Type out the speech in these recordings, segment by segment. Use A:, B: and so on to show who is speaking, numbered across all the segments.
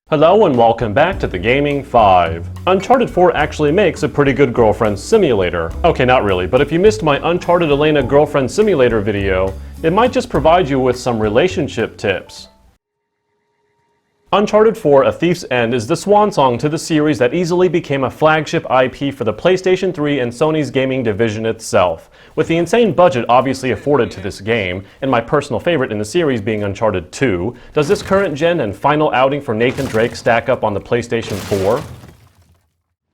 A: Hello and welcome back to the Gaming 5. Uncharted 4 actually makes a pretty good girlfriend simulator. Okay, not really, but if you missed my Uncharted Elena girlfriend simulator video, it might just provide you with some relationship tips. Uncharted 4: A Thief's End is the swan song to the series that easily became a flagship IP for the PlayStation 3 and Sony's gaming division itself. With the insane budget obviously afforded to this game, and my personal favorite in the series being Uncharted 2, does this current gen and final outing for Nathan Drake stack up on the PlayStation 4?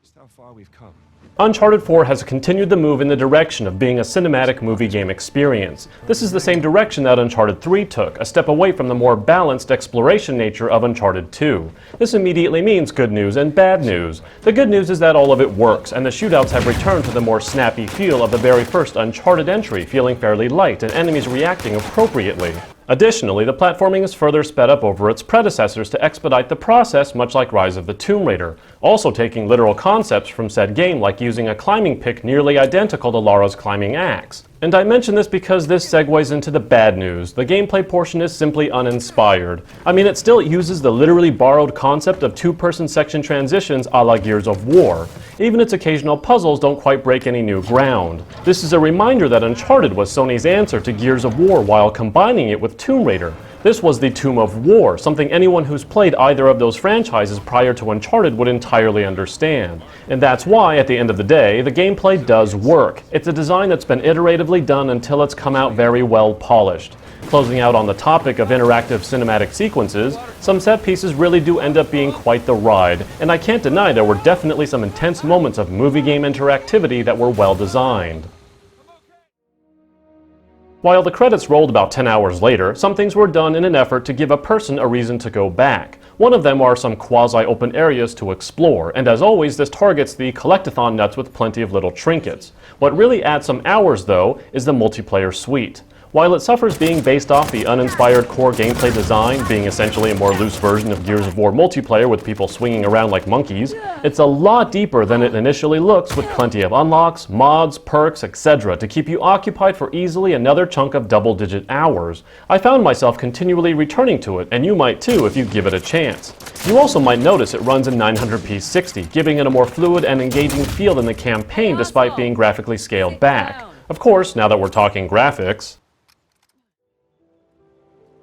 B: Just how far we've come.
A: Uncharted 4 has continued the move in the direction of being a cinematic movie game experience. This is the same direction that Uncharted 3 took, a step away from the more balanced exploration nature of Uncharted 2. This immediately means good news and bad news. The good news is that all of it works, and the shootouts have returned to the more snappy feel of the very first Uncharted entry, feeling fairly light and enemies reacting appropriately. Additionally, the platforming is further sped up over its predecessors to expedite the process, much like Rise of the Tomb Raider, also taking literal concepts from said game like using a climbing pick nearly identical to Lara's climbing axe. And I mention this because this segues into the bad news. The gameplay portion is simply uninspired. I mean, it still uses the literally borrowed concept of two-person section transitions a la Gears of War. Even its occasional puzzles don't quite break any new ground. This is a reminder that Uncharted was Sony's answer to Gears of War while combining it with Tomb Raider. This was the Tomb of War, something anyone who's played either of those franchises prior to Uncharted would entirely understand. And that's why, at the end of the day, the gameplay does work. It's a design that's been iteratively done until it's come out very well polished. Closing out on the topic of interactive cinematic sequences, some set pieces really do end up being quite the ride, and I can't deny there were definitely some intense moments of movie game interactivity that were well designed. While the credits rolled about 10 hours later, some things were done in an effort to give a person a reason to go back. One of them are some quasi-open areas to explore, and as always, this targets the collectathon nuts with plenty of little trinkets. What really adds some hours, though, is the multiplayer suite. While it suffers being based off the uninspired core gameplay design, being essentially a more loose version of Gears of War multiplayer with people swinging around like monkeys, it's a lot deeper than it initially looks, with plenty of unlocks, mods, perks, etc. to keep you occupied for easily another chunk of double-digit hours. I found myself continually returning to it, and you might too if you give it a chance. You also might notice it runs in 900p 60, giving it a more fluid and engaging feel than the campaign despite being graphically scaled back. Of course, now that we're talking graphics,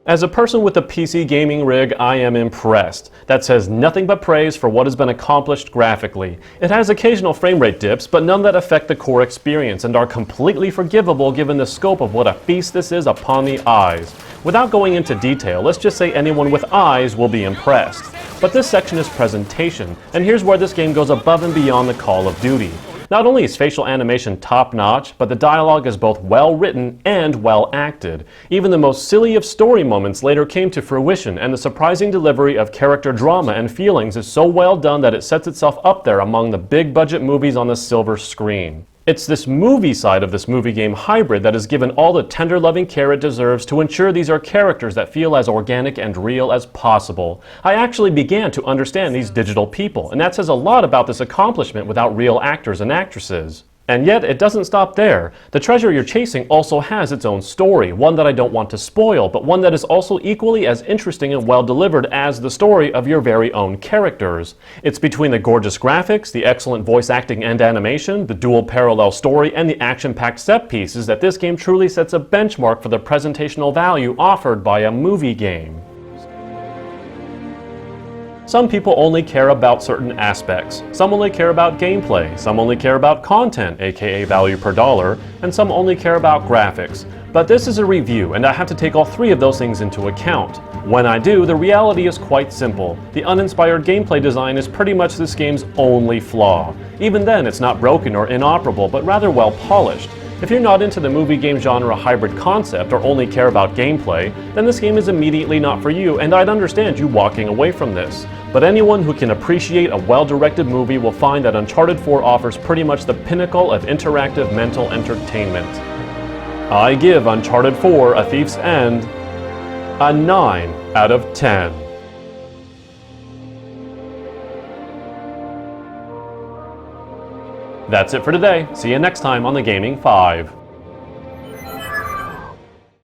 A: as a person with a PC gaming rig, I am impressed. That says nothing but praise for what has been accomplished graphically. It has occasional frame rate dips, but none that affect the core experience and are completely forgivable given the scope of what a feast this is upon the eyes. Without going into detail, let's just say anyone with eyes will be impressed. But this section is presentation, and here's where this game goes above and beyond the Call of Duty. Not only is facial animation top-notch, but the dialogue is both well-written and well-acted. Even the most silly of story moments later came to fruition, and the surprising delivery of character drama and feelings is so well done that it sets itself up there among the big-budget movies on the silver screen. It's this movie side of this movie game hybrid that is given all the tender loving care it deserves to ensure these are characters that feel as organic and real as possible. I actually began to understand these digital people, and that says a lot about this accomplishment without real actors and actresses. And yet, it doesn't stop there. The treasure you're chasing also has its own story, one that I don't want to spoil, but one that is also equally as interesting and well delivered as the story of your very own characters. It's between the gorgeous graphics, the excellent voice acting and animation, the dual parallel story, and the action-packed set pieces that this game truly sets a benchmark for the presentational value offered by a movie game. Some people only care about certain aspects. Some only care about gameplay, some only care about content, aka value per dollar, and some only care about graphics. But this is a review, and I have to take all three of those things into account. When I do, the reality is quite simple. The uninspired gameplay design is pretty much this game's only flaw. Even then, it's not broken or inoperable, but rather well polished. If you're not into the movie game genre hybrid concept or only care about gameplay, then this game is immediately not for you, and I'd understand you walking away from this. But anyone who can appreciate a well-directed movie will find that Uncharted 4 offers pretty much the pinnacle of interactive mental entertainment. I give Uncharted 4: A Thief's End a 9 out of 10. That's it for today. See you next time on the Gaming 5.